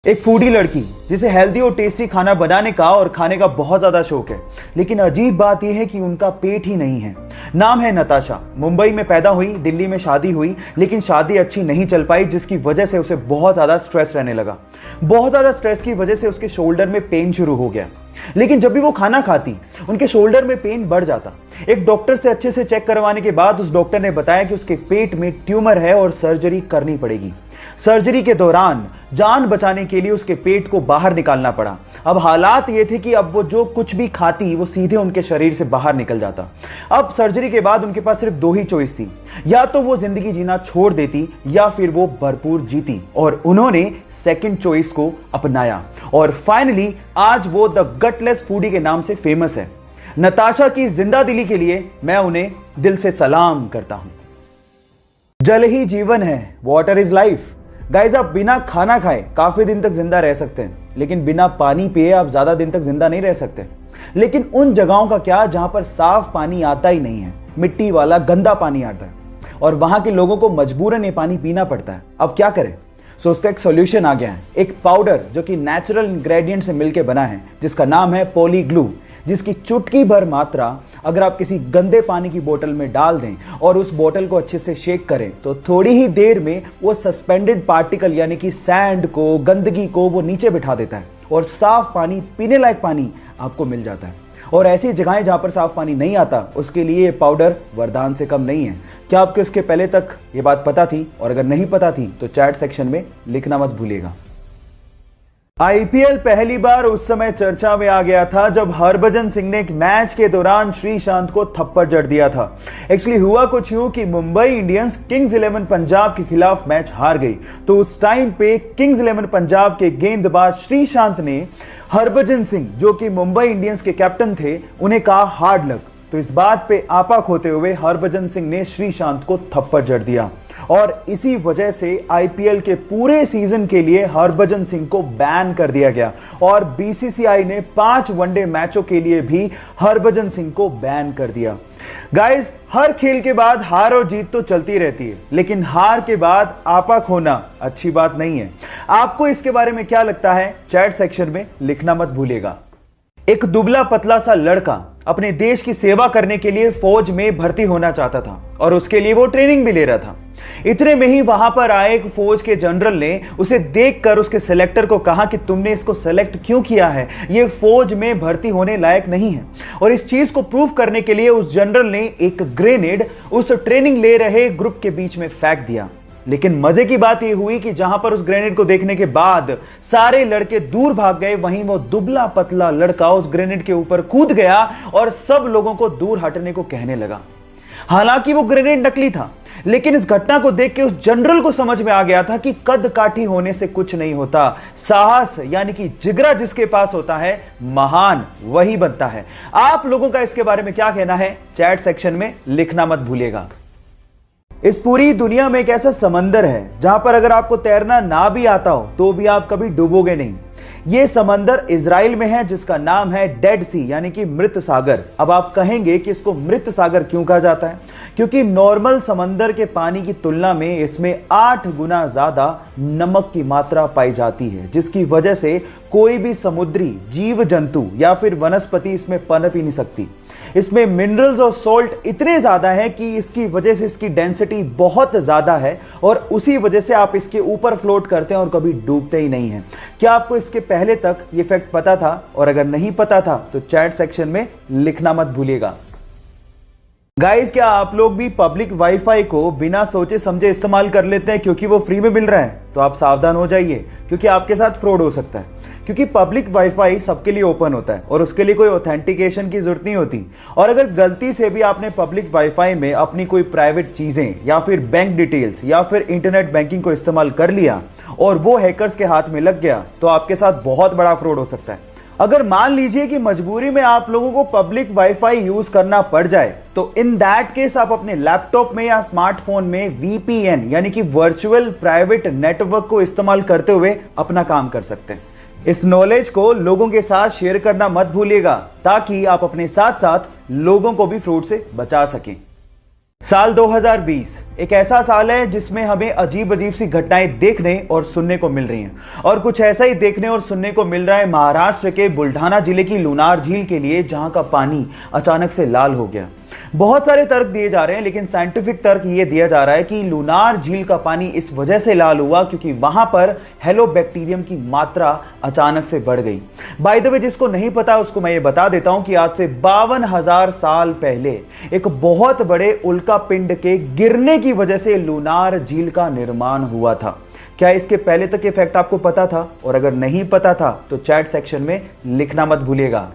एक फूडी लड़की जिसे हेल्दी और टेस्टी खाना बनाने का और खाने का बहुत ज्यादा शौक है, लेकिन अजीब बात यह है कि उनका पेट ही नहीं है। नाम है नताशा। मुंबई में पैदा हुई, दिल्ली में शादी हुई, लेकिन शादी अच्छी नहीं चल पाई, जिसकी वजह से उसे बहुत ज्यादा स्ट्रेस रहने लगा। बहुत ज्यादा स्ट्रेस की वजह से उसके शोल्डर में पेन शुरू हो गया, लेकिन जब भी वो खाना खाती उनके शोल्डर में पेन बढ़ जाता। एक डॉक्टर से अच्छे से चेक करवाने के बाद उस डॉक्टर ने बताया कि उसके पेट में ट्यूमर है और सर्जरी करनी पड़ेगी। सर्जरी के दौरान जान बचाने के लिए उसके पेट को बाहर निकालना पड़ा। अब हालात ये थे कि अब वो जो कुछ भी खाती वो सीधे उनके शरीर से बाहर निकल जाता। अब सर्जरी के बाद उनके पास सिर्फ दो ही चॉइस थी, या तो वो जिंदगी जीना छोड़ देती या फिर वो भरपूर जीती, और उन्होंने सेकंड चॉइस को अपनाया और फाइनली आज वो द गटलेस फूडी के नाम से फेमस है। नताशा की जिंदा दिली के लिए मैं उन्हें दिल से सलाम करता हूं। जल ही जीवन है, वाटर इज लाइफ। गाइस, आप बिना खाना खाए काफी दिन तक जिंदा रह सकते हैं, लेकिन बिना पानी पिए आप ज्यादा दिन तक जिंदा नहीं रह सकते। लेकिन उन जगहों का क्या जहां पर साफ पानी आता ही नहीं है, मिट्टी वाला गंदा पानी आता है, और वहां के लोगों को मजबूरन ये पानी पीना पड़ता है। अब क्या करें? सो उसका एक सॉल्यूशन आ गया है, एक पाउडर जो कि नेचुरल इंग्रेडिएंट से मिलकर बना है, जिसका नाम है पॉलीग्लू, जिसकी चुटकी भर मात्रा अगर आप किसी गंदे पानी की बोतल में डाल दें और उस बोतल को अच्छे से शेक करें तो थोड़ी ही देर में वो सस्पेंडेड पार्टिकल यानी कि सैंड को, गंदगी को वो नीचे बिठा देता है और साफ पानी, पीने लायक पानी आपको मिल जाता है। और ऐसी जगहें जहां पर साफ पानी नहीं आता, उसके लिए ये पाउडर वरदान से कम नहीं है। क्या आपको इसके पहले तक ये बात पता थी? और अगर नहीं पता थी तो चैट सेक्शन में लिखना मत भूलिएगा। आईपीएल पहली बार उस समय चर्चा में आ गया था जब हरभजन सिंह ने एक मैच के दौरान श्रीशांत को थप्पड़ जड़ दिया था। एक्चुअली हुआ कुछ यूं कि मुंबई इंडियंस किंग्स 11 पंजाब के खिलाफ मैच हार गई, तो उस टाइम पे किंग्स 11 पंजाब के गेंदबाज श्रीशांत ने हरभजन सिंह, जो कि मुंबई इंडियंस के कैप्टन थे, उन्हें कहा हार्ड लक। तो इस बात पे आपा खोते हुए हरभजन सिंह ने श्रीशांत को थप्पड़ जड़ दिया और इसी वजह से आईपीएल के पूरे सीजन के लिए हरभजन सिंह को बैन कर दिया गया और बीसीसीआई ने 5 वनडे मैचों के लिए भी हरभजन सिंह को बैन कर दिया। गाइस, हर खेल के बाद हार और जीत तो चलती रहती है, लेकिन हार के बाद आपा खोना अच्छी बात नहीं है। आपको इसके बारे में क्या लगता है? चैट सेक्शन में लिखना मत भूलिएगा। एक दुबला पतला सा लड़का अपने देश की सेवा करने के लिए फौज में भर्ती होना चाहता था और उसके लिए वो ट्रेनिंग भी ले रहा था। इतने में ही वहां पर आए एक फौज के जनरल ने उसे देखकर उसके सिलेक्टर को कहा कि तुमने इसको सेलेक्ट क्यों किया है, ये फौज में भर्ती होने लायक नहीं है। और इस चीज को प्रूव करने के लिए उस जनरल ने एक ग्रेनेड उस ट्रेनिंग ले रहे ग्रुप के बीच में फेंक दिया। लेकिन मजे की बात यह हुई कि जहां पर उस ग्रेनेड को देखने के बाद सारे लड़के दूर भाग गए, वहीं वो दुबला पतला लड़का उस ग्रेनेड के ऊपर कूद गया और सब लोगों को दूर हटने को कहने लगा। हालांकि वो ग्रेनेड नकली था, लेकिन इस घटना को देख के उस जनरल को समझ में आ गया था कि कद काठी होने से कुछ नहीं होता, साहस यानी कि जिगरा जिसके पास होता है, महान वही बनता है। आप लोगों का इसके बारे में क्या कहना है? चैट सेक्शन में लिखना मत भूलिएगा। इस पूरी दुनिया में एक ऐसा समंदर है जहां पर अगर आपको तैरना ना भी आता हो तो भी आप कभी डूबोगे नहीं। यह समंदर इजराइल में है, जिसका नाम है डेड सी यानी कि मृत सागर। अब आप कहेंगे कि इसको मृत सागर क्यों कहा जाता है? क्योंकि नॉर्मल समंदर के पानी की तुलना में इसमें 8 गुना ज्यादा नमक की मात्रा पाई जाती है, जिसकी वजह से कोई भी समुद्री जीव जंतु या फिर वनस्पति इसमें पनप ही नहीं सकती। इसमें मिनरल्स और सॉल्ट इतने ज्यादा है कि इसकी वजह से इसकी डेंसिटी बहुत ज्यादा है और उसी वजह से आप इसके ऊपर फ्लोट करते हैं और कभी डूबते ही नहीं हैं। क्या आपको इसके पहले तक ये फैक्ट पता था? और अगर नहीं पता था तो चैट सेक्शन में लिखना मत भूलिएगा। गाइस, क्या आप लोग भी पब्लिक वाईफाई को बिना सोचे समझे इस्तेमाल कर लेते हैं क्योंकि वो फ्री में मिल रहा है? तो आप सावधान हो जाइए, क्योंकि आपके साथ फ्रॉड हो सकता है। क्योंकि पब्लिक वाईफाई सबके लिए ओपन होता है और उसके लिए कोई ऑथेंटिकेशन की जरूरत नहीं होती। और अगर गलती से भी आपने पब्लिक वाईफाई में अपनी कोई प्राइवेट चीजें या फिर बैंक डिटेल्स या फिर इंटरनेट बैंकिंग को इस्तेमाल कर लिया और वो हैकर्स के हाथ में लग गया, तो आपके साथ बहुत बड़ा फ्रॉड हो सकता है। अगर मान लीजिए कि मजबूरी में आप लोगों को पब्लिक वाईफाई यूज करना पड़ जाए, तो इन दैट केस आप अपने लैपटॉप में या स्मार्टफोन में वीपीएन यानी कि वर्चुअल प्राइवेट नेटवर्क को इस्तेमाल करते हुए अपना काम कर सकते हैं। इस नॉलेज को लोगों के साथ शेयर करना मत भूलिएगा, ताकि आप अपने साथ साथ लोगों को भी फ्रॉड से बचा सकें। साल 2020 एक ऐसा साल है जिसमें हमें अजीब अजीब सी घटनाएं देखने और सुनने को मिल रही हैं, और कुछ ऐसा ही देखने और सुनने को मिल रहा है महाराष्ट्र के बुल्ढाना जिले की लूनार झील के लिए, जहां का पानी अचानक से लाल हो गया। बहुत सारे तर्क दिए जा रहे हैं, लेकिन साइंटिफिक तर्क यह दिया जा रहा है कि लूनार झील का पानी इस वजह से लाल हुआ क्योंकि वहां पर हेलोबैक्टीरियम की मात्रा अचानक से बढ़ गई। बाय द वे, जिसको नहीं पता उसको मैं ये बता देता हूं कि आज से 52,000 साल पहले एक बहुत बड़े उल्का पिंड के गिरने की वजह से लूनार झील का निर्माण हुआ था। क्या इसके पहले तक ये फैक्ट आपको पता था? और अगर नहीं पता था तो चैट सेक्शन में लिखना मत भूलिएगा।